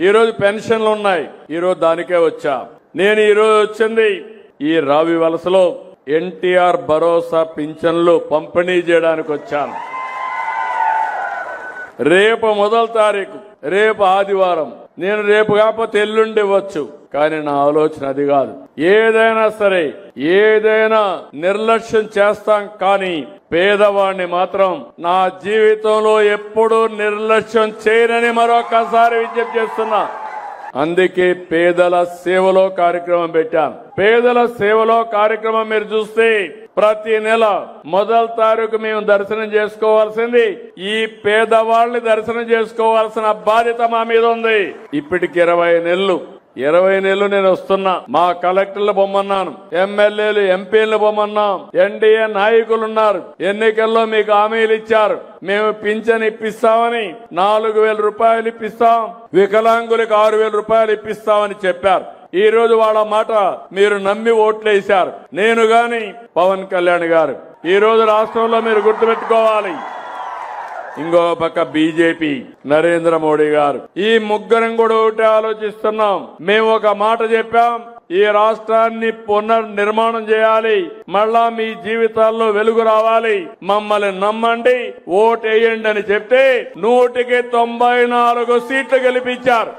ఈ రోజు పెన్షన్లు ఉన్నాయి. ఈ రోజు దానికే వచ్చా. నేను ఈ రోజు వచ్చింది ఈ రావి వలసలో ఎన్టీఆర్ భరోసా పింఛన్లు పంపిణీ చేయడానికి వచ్చాను. రేపు మొదటి తారీఖు, రేపు ఆదివారం. నేను రేపు కాకపోతే ఎల్లుండి ఇవ్వచ్చు, కానీ నా ఆలోచన అది కాదు. ఏదైనా సరే, ఏదైనా నిర్లక్ష్యం చేస్తాం, కానీ పేదవాడిని మాత్రం నా జీవితంలో ఎప్పుడూ నిర్లక్ష్యం చేయనని మరొకసారి విజ్ఞప్తి చేస్తున్నా. అందుకే పేదల సేవలో కార్యక్రమం పెట్టాను. పేదల సేవలో కార్యక్రమం మీరు చూస్తే ప్రతి నెల మొదటి తారీఖు మేము దర్శనం చేసుకోవాల్సింది ఈ పేదవాళ్ళని దర్శనం చేసుకోవాల్సిన బాధ్యత మా మీద ఉంది. ఇప్పటికి 20 నెలలు నేను వస్తున్నా. మా కలెక్టర్లు బొమ్మన్నాను, ఎమ్మెల్యేలు ఎంపీలు బొమ్మన్నాం, ఎన్డీఏ నాయకులు ఉన్నారు. ఎన్నికల్లో మీకు హామీలు ఇచ్చారు. మేము పింఛన్ ఇప్పిస్తామని 4,000 రూపాయలు ఇప్పిస్తాం, వికలాంగులకు 6,000 రూపాయలు ఇప్పిస్తామని చెప్పారు. ఈ రోజు వాళ్ళ మాట మీరు నమ్మి ఓట్లేశారు. నేను గాని పవన్ కళ్యాణ్ గారు. ఈ రోజు రాష్ట్రంలో మీరు గుర్తుపెట్టుకోవాలి, ఇంకో పక్క బీజేపీ నరేంద్ర మోడీ గారు. ఈ ముగ్గురం కూడా ఒకటే ఆలోచిస్తున్నాం. మేము ఒక మాట చెప్పాం, ఈ రాష్ట్రాన్ని పునర్నిర్మాణం చేయాలి, మళ్ళా మీ జీవితాల్లో వెలుగు రావాలి, మమ్మల్ని నమ్మండి, ఓటేయండి అని చెప్తే 194 సీట్లు గెలిపించారు.